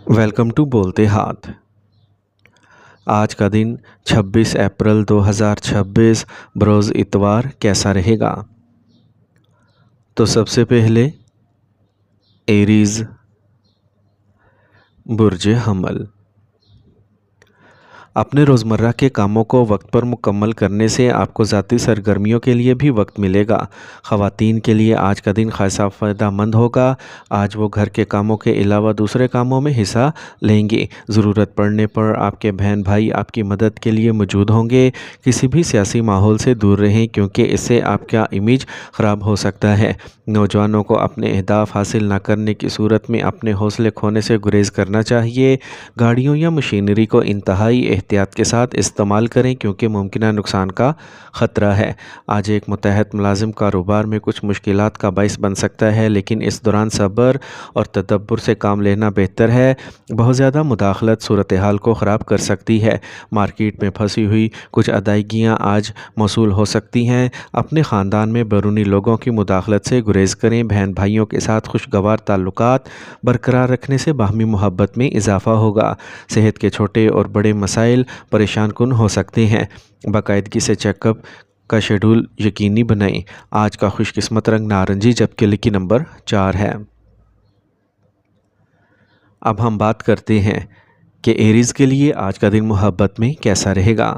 Welcome to بولتے ہاتھ۔ آج کا دن 26 اپریل 2026 بروز اتوار کیسا رہے گا؟ تو سب سے پہلے ایریز برج حمل۔ اپنے روزمرہ کے کاموں کو وقت پر مکمل کرنے سے آپ کو ذاتی سرگرمیوں کے لیے بھی وقت ملے گا۔ خواتین کے لیے آج کا دن خاصا فائدہ مند ہوگا۔ آج وہ گھر کے کاموں کے علاوہ دوسرے کاموں میں حصہ لیں گے۔ ضرورت پڑنے پر آپ کے بہن بھائی آپ کی مدد کے لیے موجود ہوں گے۔ کسی بھی سیاسی ماحول سے دور رہیں کیونکہ اس سے آپ کا امیج خراب ہو سکتا ہے۔ نوجوانوں کو اپنے اہداف حاصل نہ کرنے کی صورت میں اپنے حوصلے کھونے سے گریز کرنا چاہیے۔ گاڑیوں یا مشینری کو انتہائی احتیاط کے ساتھ استعمال کریں کیونکہ ممکنہ نقصان کا خطرہ ہے۔ آج ایک متحد ملازم کاروبار میں کچھ مشکلات کا باعث بن سکتا ہے، لیکن اس دوران صبر اور تدبر سے کام لینا بہتر ہے۔ بہت زیادہ مداخلت صورتحال کو خراب کر سکتی ہے۔ مارکیٹ میں پھنسی ہوئی کچھ ادائیگیاں آج موصول ہو سکتی ہیں۔ اپنے خاندان میں بیرونی لوگوں کی مداخلت سے گریز کریں۔ بہن بھائیوں کے ساتھ خوشگوار تعلقات برقرار رکھنے سے باہمی محبت میں اضافہ ہوگا۔ صحت کے چھوٹے اور بڑے مسائل پریشان کن ہو سکتے ہیں۔ باقاعدگی سے چیک اپ کا شیڈول یقینی بنائیں۔ آج کا خوش قسمت رنگ نارنجی جبکہ لکی نمبر 4 ہے۔ اب ہم بات کرتے ہیں کہ ایریز کے لیے آج کا دن محبت میں کیسا رہے گا۔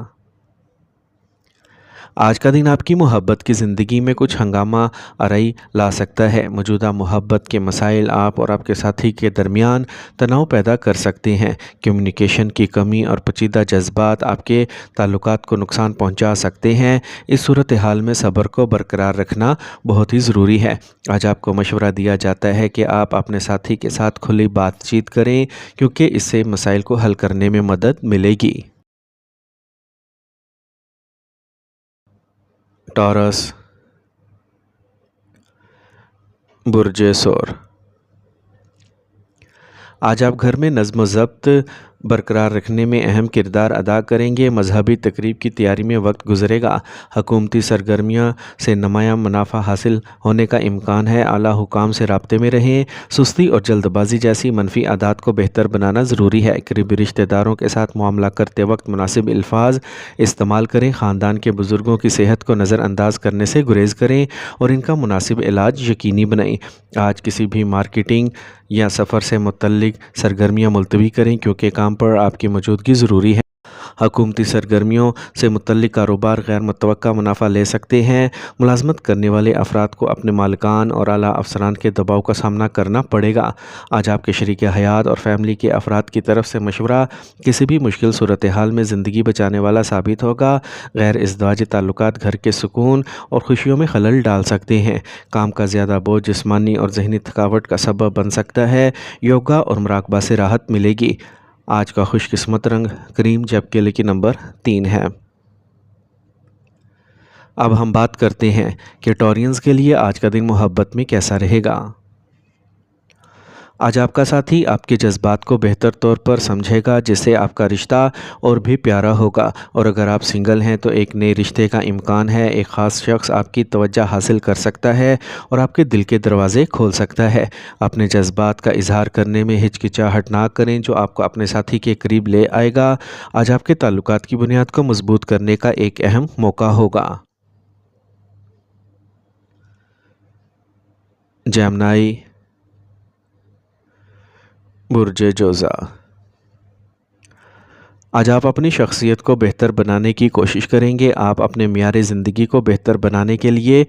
آج کا دن آپ کی محبت کی زندگی میں کچھ ہنگامہ آرائی لا سکتا ہے۔ موجودہ محبت کے مسائل آپ اور آپ کے ساتھی کے درمیان تناؤ پیدا کر سکتے ہیں۔ کمیونیکیشن کی کمی اور پیچیدہ جذبات آپ کے تعلقات کو نقصان پہنچا سکتے ہیں۔ اس صورتحال میں صبر کو برقرار رکھنا بہت ہی ضروری ہے۔ آج آپ کو مشورہ دیا جاتا ہے کہ آپ اپنے ساتھی کے ساتھ کھلی بات چیت کریں کیونکہ اس سے مسائل کو حل کرنے میں مدد ملے گی۔ ٹورس برج ثور۔ آج آپ گھر میں نظم و ضبط برقرار رکھنے میں اہم کردار ادا کریں گے۔ مذہبی تقریب کی تیاری میں وقت گزرے گا۔ حکومتی سرگرمیوں سے نمایاں منافع حاصل ہونے کا امکان ہے۔ اعلیٰ حکام سے رابطے میں رہیں۔ سستی اور جلد بازی جیسی منفی عادات کو بہتر بنانا ضروری ہے۔ قریبی رشتہ داروں کے ساتھ معاملہ کرتے وقت مناسب الفاظ استعمال کریں۔ خاندان کے بزرگوں کی صحت کو نظر انداز کرنے سے گریز کریں اور ان کا مناسب علاج یقینی بنائیں۔ آج کسی بھی مارکیٹنگ یا سفر سے متعلق سرگرمیاں ملتوی کریں کیونکہ کام پر آپ کی موجودگی ضروری ہے۔ حکومتی سرگرمیوں سے متعلق کاروبار غیر متوقع منافع لے سکتے ہیں۔ ملازمت کرنے والے افراد کو اپنے مالکان اور اعلیٰ افسران کے دباؤ کا سامنا کرنا پڑے گا۔ آج آپ کے شریک حیات اور فیملی کے افراد کی طرف سے مشورہ کسی بھی مشکل صورتحال میں زندگی بچانے والا ثابت ہوگا۔ غیر ازدواجی تعلقات گھر کے سکون اور خوشیوں میں خلل ڈال سکتے ہیں۔ کام کا زیادہ بوجھ جسمانی اور ذہنی تھکاوٹ کا سبب بن سکتا ہے۔ یوگا اور مراقبہ سے راحت ملے گی۔ آج کا خوش قسمت رنگ کریم جبکہ لکی نمبر 3 ہے۔ اب ہم بات کرتے ہیں کہ ٹورینز کے لیے آج کا دن محبت میں کیسا رہے گا۔ آج آپ کا ساتھی آپ کے جذبات کو بہتر طور پر سمجھے گا جس سے آپ کا رشتہ اور بھی پیارا ہوگا، اور اگر آپ سنگل ہیں تو ایک نئے رشتے کا امکان ہے۔ ایک خاص شخص آپ کی توجہ حاصل کر سکتا ہے اور آپ کے دل کے دروازے کھول سکتا ہے۔ اپنے جذبات کا اظہار کرنے میں ہچکچاہٹ نہ کریں جو آپ کو اپنے ساتھی کے قریب لے آئے گا۔ آج آپ کے تعلقات کی بنیاد کو مضبوط کرنے کا ایک اہم موقع ہوگا۔ جیمنائی برج جوزا۔ آج آپ اپنی شخصیت کو بہتر بنانے کی کوشش کریں گے۔ آپ اپنے معیار زندگی کو بہتر بنانے کے لیے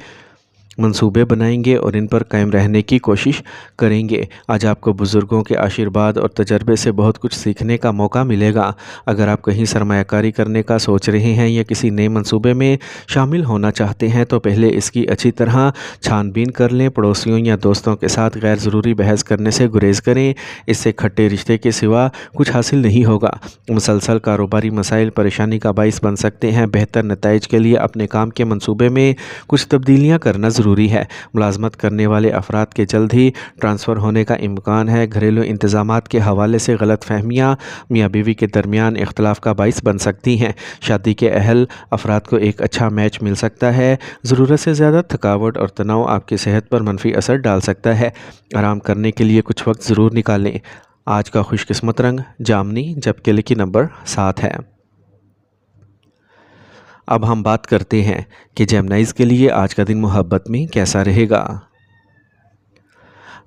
منصوبے بنائیں گے اور ان پر قائم رہنے کی کوشش کریں گے۔ آج آپ کو بزرگوں کے آشیرواد اور تجربے سے بہت کچھ سیکھنے کا موقع ملے گا۔ اگر آپ کہیں سرمایہ کاری کرنے کا سوچ رہے ہیں یا کسی نئے منصوبے میں شامل ہونا چاہتے ہیں تو پہلے اس کی اچھی طرح چھان بین کر لیں۔ پڑوسیوں یا دوستوں کے ساتھ غیر ضروری بحث کرنے سے گریز کریں، اس سے کھٹے رشتے کے سوا کچھ حاصل نہیں ہوگا۔ مسلسل کاروباری مسائل پریشانی کا باعث بن سکتے ہیں۔ بہتر نتائج کے لیے اپنے کام کے منصوبے میں کچھ تبدیلیاں کرنا ضروری ہے۔ ملازمت کرنے والے افراد کے جلد ہی ٹرانسفر ہونے کا امکان ہے۔ گھریلو انتظامات کے حوالے سے غلط فہمیاں میاں بیوی کے درمیان اختلاف کا باعث بن سکتی ہیں۔ شادی کے اہل افراد کو ایک اچھا میچ مل سکتا ہے۔ ضرورت سے زیادہ تھکاوٹ اور تناؤ آپ کی صحت پر منفی اثر ڈال سکتا ہے۔ آرام کرنے کے لیے کچھ وقت ضرور نکالیں۔ آج کا خوش قسمت رنگ جامنی جبکہ لکی نمبر 7 ہے۔ اب ہم بات کرتے ہیں کہ جیمنائز کے لیے آج کا دن محبت میں کیسا رہے گا۔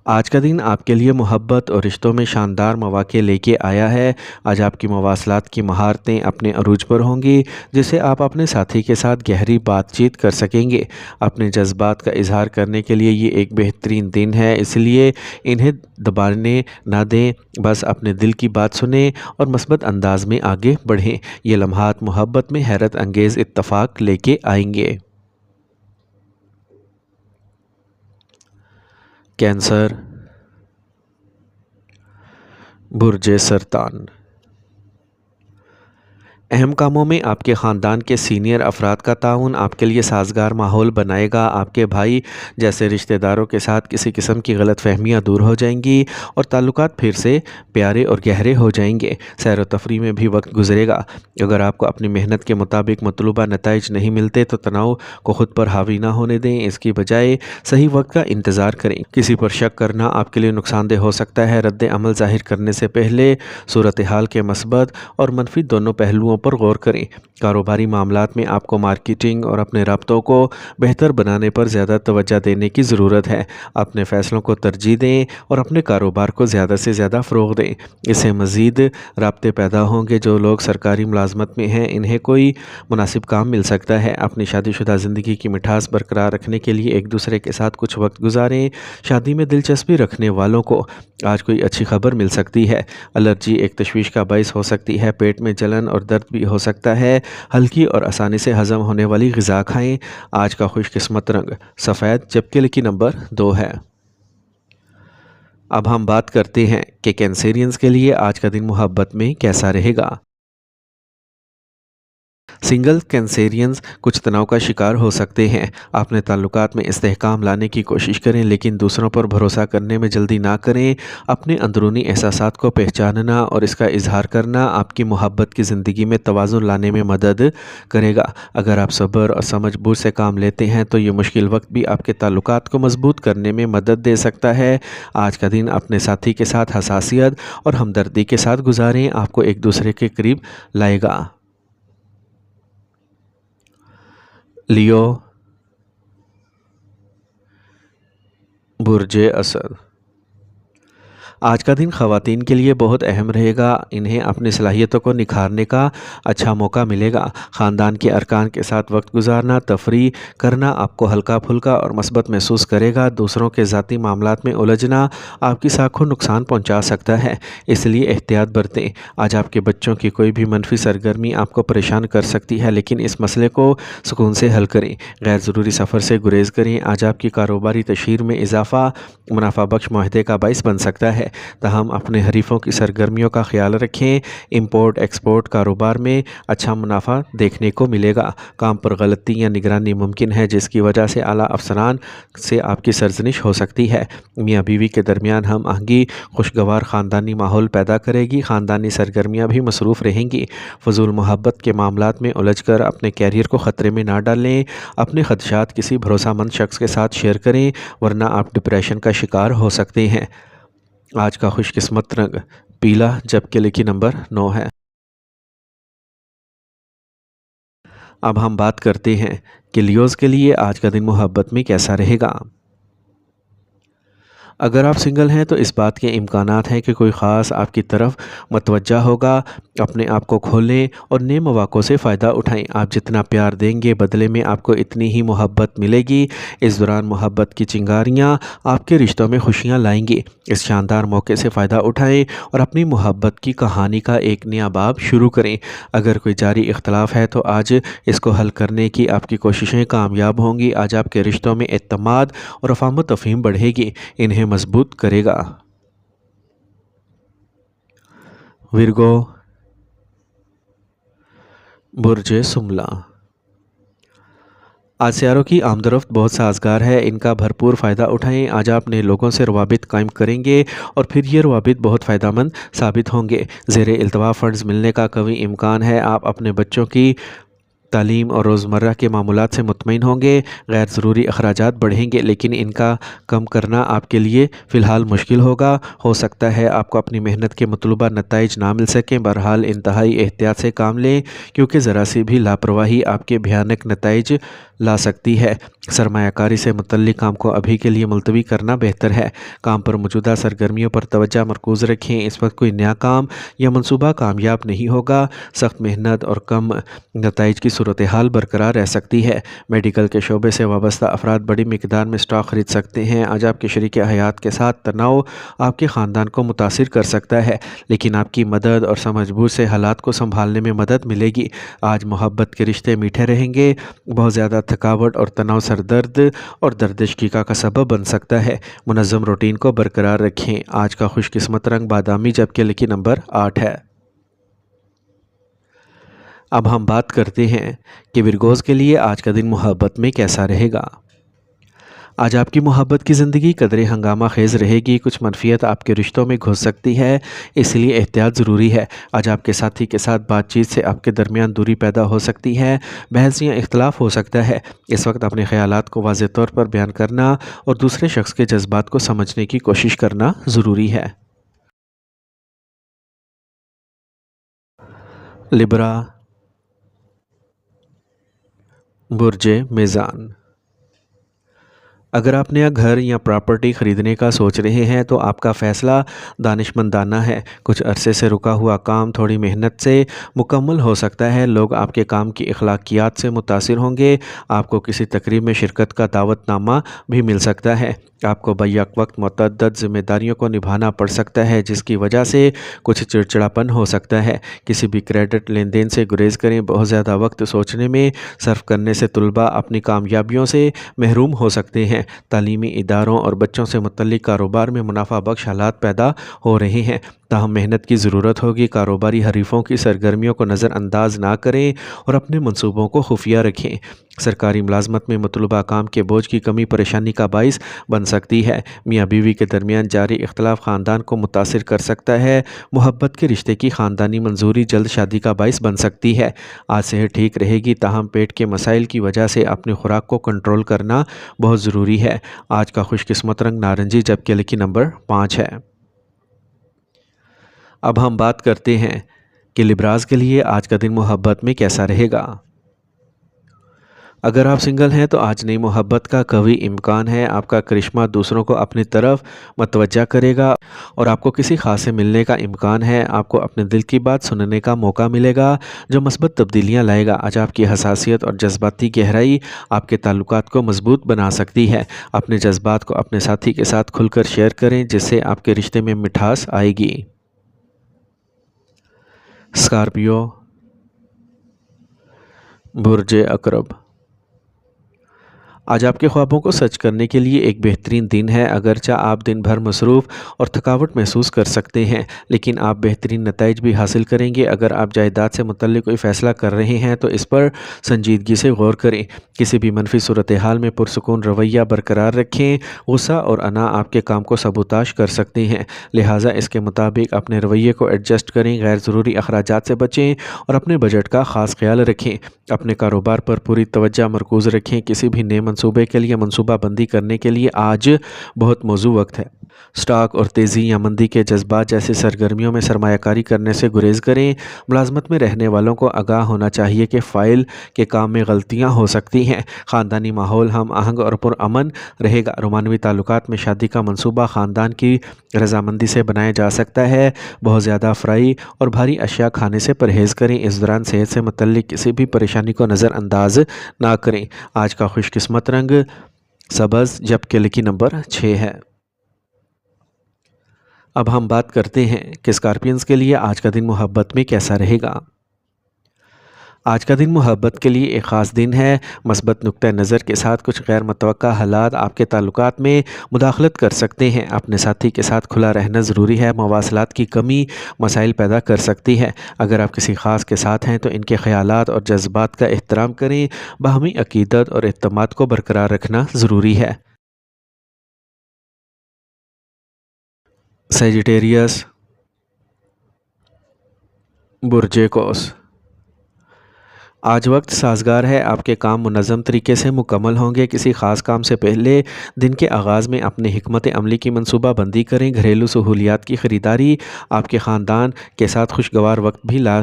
آج کا دن آپ کے لیے محبت اور رشتوں میں شاندار مواقع لے کے آیا ہے۔ آج آپ کی مواصلات کی مہارتیں اپنے عروج پر ہوں گی، جس سے آپ اپنے ساتھی کے ساتھ گہری بات چیت کر سکیں گے۔ اپنے جذبات کا اظہار کرنے کے لیے یہ ایک بہترین دن ہے، اس لیے انہیں دبانے نہ دیں، بس اپنے دل کی بات سنیں اور مثبت انداز میں آگے بڑھیں۔ یہ لمحات محبت میں حیرت انگیز اتفاق لے کے آئیں گے۔ کینسر، برج سرطان۔ اہم کاموں میں آپ کے خاندان کے سینئر افراد کا تعاون آپ کے لیے سازگار ماحول بنائے گا۔ آپ کے بھائی جیسے رشتہ داروں کے ساتھ کسی قسم کی غلط فہمیاں دور ہو جائیں گی اور تعلقات پھر سے پیارے اور گہرے ہو جائیں گے۔ سیر و تفریح میں بھی وقت گزرے گا۔ اگر آپ کو اپنی محنت کے مطابق مطلوبہ نتائج نہیں ملتے تو تناؤ کو خود پر حاوی نہ ہونے دیں، اس کی بجائے صحیح وقت کا انتظار کریں۔ کسی پر شک کرنا آپ کے لیے نقصان دہ ہو سکتا ہے۔ رد عمل ظاہر کرنے سے پہلے صورتحال کے مثبت اور منفی دونوں پہلوؤں پر غور کریں۔ کاروباری معاملات میں آپ کو مارکیٹنگ اور اپنے رابطوں کو بہتر بنانے پر زیادہ توجہ دینے کی ضرورت ہے۔ اپنے فیصلوں کو ترجیح دیں اور اپنے کاروبار کو زیادہ سے زیادہ فروغ دیں۔ اس سے مزید رابطے پیدا ہوں گے۔ جو لوگ سرکاری ملازمت میں ہیں انہیں کوئی مناسب کام مل سکتا ہے۔ اپنی شادی شدہ زندگی کی مٹھاس برقرار رکھنے کے لیے ایک دوسرے کے ساتھ کچھ وقت گزاریں۔ شادی میں دلچسپی رکھنے والوں کو آج کوئی اچھی خبر مل سکتی ہے۔ الرجی ایک تشویش کا باعث ہو سکتی ہے۔ پیٹ میں جلن اور درد بھی ہو سکتا ہے۔ ہلکی اور آسانی سے ہضم ہونے والی غذا کھائیں۔ آج کا خوش قسمت رنگ سفید جبکہ لکی نمبر 2 ہے۔ اب ہم بات کرتے ہیں کہ کینسیرینز کے لیے آج کا دن محبت میں کیسا رہے گا۔ سنگل کینسیرینز کچھ تناؤ کا شکار ہو سکتے ہیں۔ اپنے تعلقات میں استحکام لانے کی کوشش کریں، لیکن دوسروں پر بھروسہ کرنے میں جلدی نہ کریں۔ اپنے اندرونی احساسات کو پہچاننا اور اس کا اظہار کرنا آپ کی محبت کی زندگی میں توازن لانے میں مدد کرے گا۔ اگر آپ صبر اور سمجھ بوجھ سے کام لیتے ہیں تو یہ مشکل وقت بھی آپ کے تعلقات کو مضبوط کرنے میں مدد دے سکتا ہے۔ آج کا دن اپنے ساتھی کے ساتھ حساسیت اور ہمدردی کے ساتھ گزاریں، آپ کو ایک دوسرے کے قریب لائے گا۔ لیو، برج اسد۔ آج کا دن خواتین کے لیے بہت اہم رہے گا۔ انہیں اپنی صلاحیتوں کو نکھارنے کا اچھا موقع ملے گا۔ خاندان کے ارکان کے ساتھ وقت گزارنا، تفریح کرنا آپ کو ہلکا پھلکا اور مثبت محسوس کرے گا۔ دوسروں کے ذاتی معاملات میں الجھنا آپ کی ساکھ کو نقصان پہنچا سکتا ہے، اس لیے احتیاط برتیں۔ آج آپ کے بچوں کی کوئی بھی منفی سرگرمی آپ کو پریشان کر سکتی ہے، لیکن اس مسئلے کو سکون سے حل کریں۔ غیر ضروری سفر سے گریز کریں۔ آج آپ کی کاروباری تشہیر میں اضافہ منافع بخش معاہدے کا باعث بن سکتا ہے، تاہم اپنے حریفوں کی سرگرمیوں کا خیال رکھیں۔ امپورٹ ایکسپورٹ کاروبار میں اچھا منافع دیکھنے کو ملے گا۔ کام پر غلطی یا نگرانی ممکن ہے، جس کی وجہ سے اعلیٰ افسران سے آپ کی سرزنش ہو سکتی ہے۔ میاں بیوی کے درمیان ہم آہنگی خوشگوار خاندانی ماحول پیدا کرے گی۔ خاندانی سرگرمیاں بھی مصروف رہیں گی۔ فضول محبت کے معاملات میں الجھ کر اپنے کیریئر کو خطرے میں نہ ڈالیں۔ اپنے خدشات کسی بھروسہ مند شخص کے ساتھ شیئر کریں، ورنہ آپ ڈپریشن کا شکار ہو سکتے ہیں۔ آج کا خوش قسمت رنگ پیلا جبکہ لکی نمبر 9 ہے۔ اب ہم بات کرتے ہیں کہ لیوز کے لیے آج کا دن محبت میں کیسا رہے گا۔ اگر آپ سنگل ہیں تو اس بات کے امکانات ہیں کہ کوئی خاص آپ کی طرف متوجہ ہوگا۔ اپنے آپ کو کھولیں اور نئے مواقعوں سے فائدہ اٹھائیں۔ آپ جتنا پیار دیں گے بدلے میں آپ کو اتنی ہی محبت ملے گی۔ اس دوران محبت کی چنگاریاں آپ کے رشتوں میں خوشیاں لائیں گی۔ اس شاندار موقع سے فائدہ اٹھائیں اور اپنی محبت کی کہانی کا ایک نیا باب شروع کریں۔ اگر کوئی جاری اختلاف ہے تو آج اس کو حل کرنے کی آپ کی کوششیں کامیاب ہوں گی۔ آج آپ کے رشتوں میں اعتماد اور افہام و تفہیم بڑھے گی، انہیں مضبوط کرے گا۔ ورگو، برج سملا۔ آج سیاروں کی آمد و رفت بہت سازگار ہے، ان کا بھرپور فائدہ اٹھائیں۔ آج آپ نئے لوگوں سے روابط قائم کریں گے اور پھر یہ روابط بہت فائدہ مند ثابت ہوں گے۔ زیر التوا فنڈز ملنے کا قوی امکان ہے۔ آپ اپنے بچوں کی تعلیم اور روزمرہ کے معمولات سے مطمئن ہوں گے۔ غیر ضروری اخراجات بڑھیں گے لیکن ان کا کم کرنا آپ کے لیے فی الحال مشکل ہوگا۔ ہو سکتا ہے آپ کو اپنی محنت کے مطلوبہ نتائج نہ مل سکیں۔ بہرحال انتہائی احتیاط سے کام لیں کیونکہ ذرا سی بھی لاپرواہی آپ کے بھیانک نتائج لا سکتی ہے۔ سرمایہ کاری سے متعلق کام کو ابھی کے لیے ملتوی کرنا بہتر ہے۔ کام پر موجودہ سرگرمیوں پر توجہ مرکوز رکھیں۔ اس وقت کوئی نیا کام یا منصوبہ کامیاب نہیں ہوگا۔ سخت محنت اور کم نتائج کی صورتحال برقرار رہ سکتی ہے۔ میڈیکل کے شعبے سے وابستہ افراد بڑی مقدار میں اسٹاک خرید سکتے ہیں۔ آج آپ کے شریک حیات کے ساتھ تناؤ آپ کے خاندان کو متاثر کر سکتا ہے لیکن آپ کی مدد اور سمجھ بوجھ سے حالات کو سنبھالنے میں مدد ملے گی۔ آج محبت کے رشتے میٹھے رہیں گے۔ بہت زیادہ تھکاوٹ اور تناؤ سر درد اور درد شقیقہ کا سبب بن سکتا ہے۔ منظم روٹین کو برقرار رکھیں۔ آج کا خوش قسمت رنگ بادامی جبکہ لکی نمبر 8 ہے۔ اب ہم بات کرتے ہیں کہ ورگوز کے لیے آج کا دن محبت میں کیسا رہے گا۔ آج آپ کی محبت کی زندگی قدرے ہنگامہ خیز رہے گی۔ کچھ منفیت آپ کے رشتوں میں گھس سکتی ہے، اس لیے احتیاط ضروری ہے۔ آج آپ کے ساتھی کے ساتھ بات چیت سے آپ کے درمیان دوری پیدا ہو سکتی ہے، بحث یا اختلاف ہو سکتا ہے۔ اس وقت اپنے خیالات کو واضح طور پر بیان کرنا اور دوسرے شخص کے جذبات کو سمجھنے کی کوشش کرنا ضروری ہے۔ لبرا، برج میزان۔ اگر آپ نیا گھر یا پراپرٹی خریدنے کا سوچ رہے ہیں تو آپ کا فیصلہ دانشمندانہ ہے۔ کچھ عرصے سے رکا ہوا کام تھوڑی محنت سے مکمل ہو سکتا ہے۔ لوگ آپ کے کام کی اخلاقیات سے متاثر ہوں گے۔ آپ کو کسی تقریب میں شرکت کا دعوت نامہ بھی مل سکتا ہے۔ آپ کو بیک وقت متعدد ذمہ داریوں کو نبھانا پڑ سکتا ہے جس کی وجہ سے کچھ چڑچڑاپن ہو سکتا ہے۔ کسی بھی کریڈٹ لین دین سے گریز کریں۔ بہت زیادہ وقت سوچنے میں صرف کرنے سے طلباء اپنی کامیابیوں سے محروم ہو سکتے ہیں۔ تعلیمی اداروں اور بچوں سے متعلق کاروبار میں منافع بخش حالات پیدا ہو رہے ہیں، تاہم محنت کی ضرورت ہوگی۔ کاروباری حریفوں کی سرگرمیوں کو نظر انداز نہ کریں اور اپنے منصوبوں کو خفیہ رکھیں۔ سرکاری ملازمت میں مطلوبہ کام کے بوجھ کی کمی پریشانی کا باعث بن سکتی ہے۔ میاں بیوی کے درمیان جاری اختلاف خاندان کو متاثر کر سکتا ہے۔ محبت کے رشتے کی خاندانی منظوری جلد شادی کا باعث بن سکتی ہے۔ آج صحت ٹھیک رہے گی تاہم پیٹ کے مسائل کی وجہ سے اپنی خوراک کو کنٹرول کرنا بہت ضروری ہے۔ آج کا خوش قسمت رنگ نارنجی جبکہ لکی نمبر 5 ہے۔ اب ہم بات کرتے ہیں کہ لبراز کے لیے آج کا دن محبت میں کیسا رہے گا۔ اگر آپ سنگل ہیں تو آج نئی محبت کا قوی امکان ہے۔ آپ کا کرشمہ دوسروں کو اپنی طرف متوجہ کرے گا اور آپ کو کسی خاص سے ملنے کا امکان ہے۔ آپ کو اپنے دل کی بات سننے کا موقع ملے گا جو مثبت تبدیلیاں لائے گا۔ آج آپ کی حساسیت اور جذباتی گہرائی آپ کے تعلقات کو مضبوط بنا سکتی ہے۔ اپنے جذبات کو اپنے ساتھی کے ساتھ کھل کر شیئر کریں جس سے آپ کے رشتے میں مٹھاس آئے گی۔ اسکارپیو، برج عقرب۔ آج آپ کے خوابوں کو سچ کرنے کے لیے ایک بہترین دن ہے۔ اگرچہ آپ دن بھر مصروف اور تھکاوٹ محسوس کر سکتے ہیں لیکن آپ بہترین نتائج بھی حاصل کریں گے۔ اگر آپ جائیداد سے متعلق کوئی فیصلہ کر رہے ہیں تو اس پر سنجیدگی سے غور کریں۔ کسی بھی منفی صورتحال میں پرسکون رویہ برقرار رکھیں۔ غصہ اور انا آپ کے کام کو سبوتاژ کر سکتے ہیں، لہٰذا اس کے مطابق اپنے رویے کو ایڈجسٹ کریں۔ غیر ضروری اخراجات سے بچیں اور اپنے بجٹ کا خاص خیال رکھیں۔ اپنے کاروبار پر پوری توجہ مرکوز رکھیں۔ کسی بھی نئے منصوبے کے لیے منصوبہ بندی کرنے کے لیے آج بہت موزوں وقت ہے۔ سٹاک اور تیزی یا مندی کے جذبات جیسی سرگرمیوں میں سرمایہ کاری کرنے سے گریز کریں۔ ملازمت میں رہنے والوں کو آگاہ ہونا چاہیے کہ فائل کے کام میں غلطیاں ہو سکتی ہیں۔ خاندانی ماحول ہم آہنگ اور پرامن رہے گا۔ رومانوی تعلقات میں شادی کا منصوبہ خاندان کی رضامندی سے بنایا جا سکتا ہے۔ بہت زیادہ فرائی اور بھاری اشیاء کھانے سے پرہیز کریں۔ اس دوران صحت سے متعلق کسی بھی پریشانی کو نظر انداز نہ کریں۔ آج کا خوش قسمت رنگ سبز جبکہ لکی نمبر 6 ہے۔ اب ہم بات کرتے ہیں کہ اسکارپینز کے لیے آج کا دن محبت میں کیسا رہے گا۔ آج کا دن محبت کے لیے ایک خاص دن ہے۔ مثبت نقطہ نظر کے ساتھ کچھ غیر متوقع حالات آپ کے تعلقات میں مداخلت کر سکتے ہیں۔ اپنے ساتھی کے ساتھ کھلا رہنا ضروری ہے۔ مواصلات کی کمی مسائل پیدا کر سکتی ہے۔ اگر آپ کسی خاص کے ساتھ ہیں تو ان کے خیالات اور جذبات کا احترام کریں۔ باہمی عقیدت اور اعتماد کو برقرار رکھنا ضروری ہے۔ سیجیٹیریس، برج قوس۔ آج وقت سازگار ہے، آپ کے کام منظم طریقے سے مکمل ہوں گے۔ کسی خاص کام سے پہلے دن کے آغاز میں اپنے حکمت عملی کی منصوبہ بندی کریں۔ گھریلو سہولیات کی خریداری آپ کے خاندان کے ساتھ خوشگوار وقت بھی لا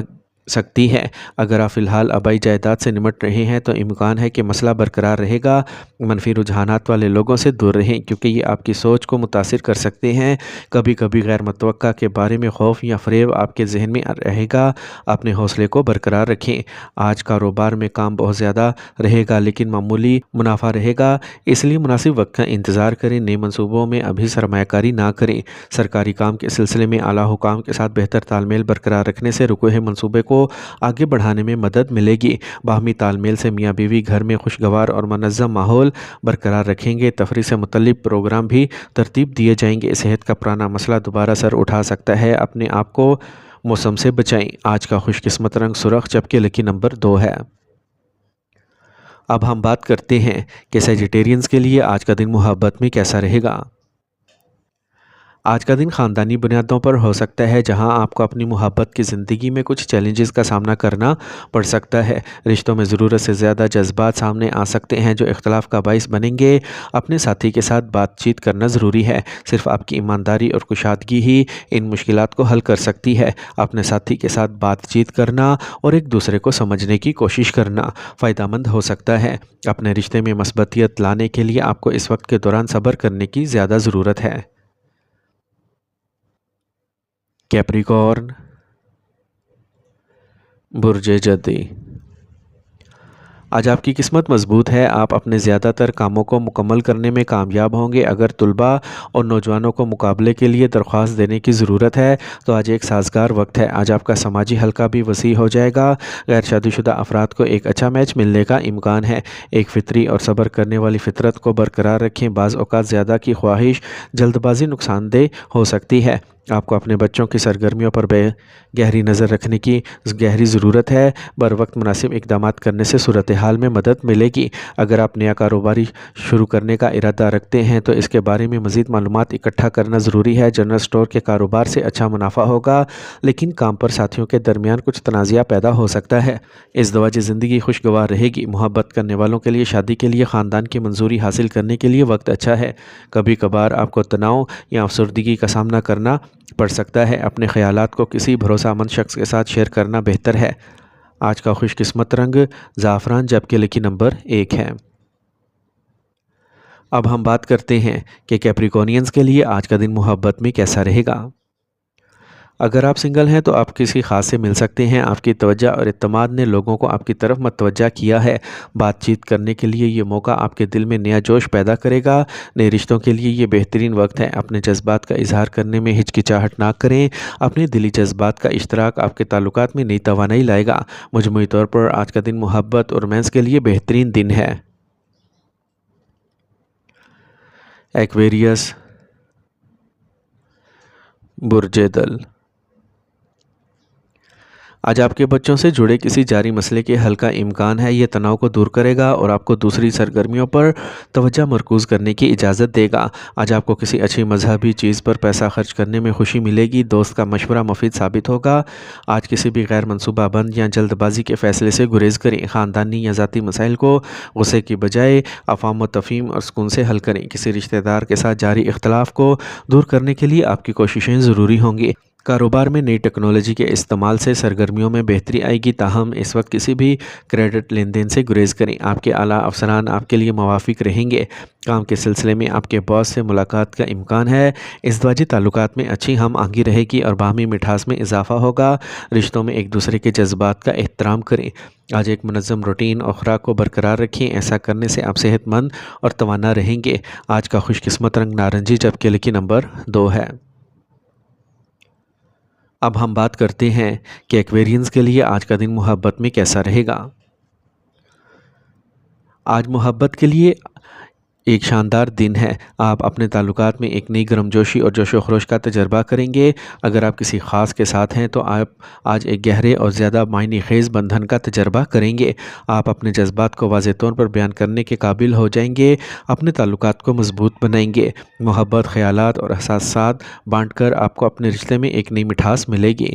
سکتی ہے۔ اگر آپ فی الحال آبائی جائیداد سے نمٹ رہے ہیں تو امکان ہے کہ مسئلہ برقرار رہے گا۔ منفی رجحانات والے لوگوں سے دور رہیں کیونکہ یہ آپ کی سوچ کو متاثر کر سکتے ہیں۔ کبھی کبھی غیر متوقع کے بارے میں خوف یا فریب آپ کے ذہن میں رہے گا۔ اپنے حوصلے کو برقرار رکھیں۔ آج کاروبار میں کام بہت زیادہ رہے گا لیکن معمولی منافع رہے گا، اس لیے مناسب وقت کا انتظار کریں۔ نئے منصوبوں میں ابھی سرمایہ کاری نہ کریں۔ سرکاری کام کے سلسلے میں اعلیٰ حکام کے ساتھ بہتر تال میل برقرار رکھنے سے رکے ہوئے منصوبے کو آگے بڑھانے میں مدد ملے گی۔ باہمی تال میل سے میاں بیوی گھر میں خوشگوار اور منظم ماحول برقرار رکھیں گے۔ تفریح سے متعلق پروگرام بھی ترتیب دیے جائیں گے۔ صحت کا پرانا مسئلہ دوبارہ سر اٹھا سکتا ہے، اپنے آپ کو موسم سے بچائیں۔ آج کا خوش قسمت رنگ سرخ جبکہ لکی نمبر 2 ہے۔ اب ہم بات کرتے ہیں کہ سیجیٹیرینز کے لیے آج کا دن محبت میں کیسا رہے گا۔ آج کا دن خاندانی بنیادوں پر ہو سکتا ہے جہاں آپ کو اپنی محبت کی زندگی میں کچھ چیلنجز کا سامنا کرنا پڑ سکتا ہے۔ رشتوں میں ضرورت سے زیادہ جذبات سامنے آ سکتے ہیں جو اختلاف کا باعث بنیں گے۔ اپنے ساتھی کے ساتھ بات چیت کرنا ضروری ہے۔ صرف آپ کی ایمانداری اور کشادگی ہی ان مشکلات کو حل کر سکتی ہے۔ اپنے ساتھی کے ساتھ بات چیت کرنا اور ایک دوسرے کو سمجھنے کی کوشش کرنا فائدہ مند ہو سکتا ہے۔ اپنے رشتے میں مثبتیت لانے کے لیے آپ کو اس وقت کے دوران صبر کرنے کی زیادہ ضرورت ہے۔ کیپریکارن، برج جدی، آج آپ کی قسمت مضبوط ہے۔ آپ اپنے زیادہ تر کاموں کو مکمل کرنے میں کامیاب ہوں گے۔ اگر طلباء اور نوجوانوں کو مقابلے کے لیے درخواست دینے کی ضرورت ہے تو آج ایک سازگار وقت ہے۔ آج آپ کا سماجی حلقہ بھی وسیع ہو جائے گا۔ غیر شادی شدہ افراد کو ایک اچھا میچ ملنے کا امکان ہے۔ ایک فطری اور صبر کرنے والی فطرت کو برقرار رکھیں۔ بعض اوقات زیادہ کی خواہش جلد بازی نقصان دہ ہو سکتی ہے۔ آپ کو اپنے بچوں کی سرگرمیوں پر گہری نظر رکھنے کی گہری ضرورت ہے۔ بر وقت مناسب اقدامات کرنے سے صورتحال میں مدد ملے گی۔ اگر آپ نیا کاروباری شروع کرنے کا ارادہ رکھتے ہیں تو اس کے بارے میں مزید معلومات اکٹھا کرنا ضروری ہے۔ جنرل اسٹور کے کاروبار سے اچھا منافع ہوگا لیکن کام پر ساتھیوں کے درمیان کچھ تنازعہ پیدا ہو سکتا ہے۔ ازدواجی زندگی خوشگوار رہے گی۔ محبت کرنے والوں کے لیے شادی کے لیے خاندان کی منظوری حاصل کرنے کے لیے وقت اچھا ہے۔ کبھی کبھار آپ کو تناؤ یا افسردگی کا سامنا کرنا پڑ سکتا ہے۔ اپنے خیالات کو کسی بھروسہ مند شخص کے ساتھ شیئر کرنا بہتر ہے۔ آج کا خوش قسمت رنگ زعفران جبکہ لکی نمبر 1 ہے۔ اب ہم بات کرتے ہیں کہ کیپریکونینز کے لیے آج کا دن محبت میں کیسا رہے گا۔ اگر آپ سنگل ہیں تو آپ کسی خاص سے مل سکتے ہیں۔ آپ کی توجہ اور اعتماد نے لوگوں کو آپ کی طرف متوجہ کیا ہے۔ بات چیت کرنے کے لیے یہ موقع آپ کے دل میں نیا جوش پیدا کرے گا۔ نئے رشتوں کے لیے یہ بہترین وقت ہے۔ اپنے جذبات کا اظہار کرنے میں ہچکچاہٹ نہ کریں۔ اپنے دلی جذبات کا اشتراک آپ کے تعلقات میں نئی توانائی لائے گا۔ مجموعی طور پر آج کا دن محبت اور رومانس کے لیے بہترین دن ہے۔ ایکویریس، برج دل، آج آپ کے بچوں سے جڑے کسی جاری مسئلے کے حل کا امکان ہے۔ یہ تناؤ کو دور کرے گا اور آپ کو دوسری سرگرمیوں پر توجہ مرکوز کرنے کی اجازت دے گا۔ آج آپ کو کسی اچھی مذہبی چیز پر پیسہ خرچ کرنے میں خوشی ملے گی۔ دوست کا مشورہ مفید ثابت ہوگا۔ آج کسی بھی غیر منصوبہ بند یا جلد بازی کے فیصلے سے گریز کریں۔ خاندانی یا ذاتی مسائل کو غصے کی بجائے افہام و تفہیم اور سکون سے حل کریں۔ کسی رشتہ دار کے ساتھ جاری اختلاف کو دور کرنے کے لیے آپ کی کوششیں ضروری ہوں گی۔ کاروبار میں نئی ٹیکنالوجی کے استعمال سے سرگرمیوں میں بہتری آئے گی، تاہم اس وقت کسی بھی کریڈٹ لین دین سے گریز کریں۔ آپ کے اعلیٰ افسران آپ کے لیے موافق رہیں گے۔ کام کے سلسلے میں آپ کے باس سے ملاقات کا امکان ہے۔ ازدواجی تعلقات میں اچھی ہم آہنگی رہے گی اور باہمی مٹھاس میں اضافہ ہوگا۔ رشتوں میں ایک دوسرے کے جذبات کا احترام کریں۔ آج ایک منظم روٹین اور خوراک کو برقرار رکھیں۔ ایسا کرنے سے آپ صحت مند اور توانا رہیں گے۔ آج کا خوش قسمت رنگ نارنجی جبکہ لکی نمبر 2 ہے۔ اب ہم بات کرتے ہیں کہ ایکویرینز کے لیے آج کا دن محبت میں کیسا رہے گا۔ آج محبت کے لیے ایک شاندار دن ہے۔ آپ اپنے تعلقات میں ایک نئی گرمجوشی اور جوش و خروش کا تجربہ کریں گے۔ اگر آپ کسی خاص کے ساتھ ہیں تو آپ آج ایک گہرے اور زیادہ معنی خیز بندھن کا تجربہ کریں گے۔ آپ اپنے جذبات کو واضح طور پر بیان کرنے کے قابل ہو جائیں گے، اپنے تعلقات کو مضبوط بنائیں گے۔ محبت، خیالات اور احساسات بانٹ کر آپ کو اپنے رشتے میں ایک نئی مٹھاس ملے گی۔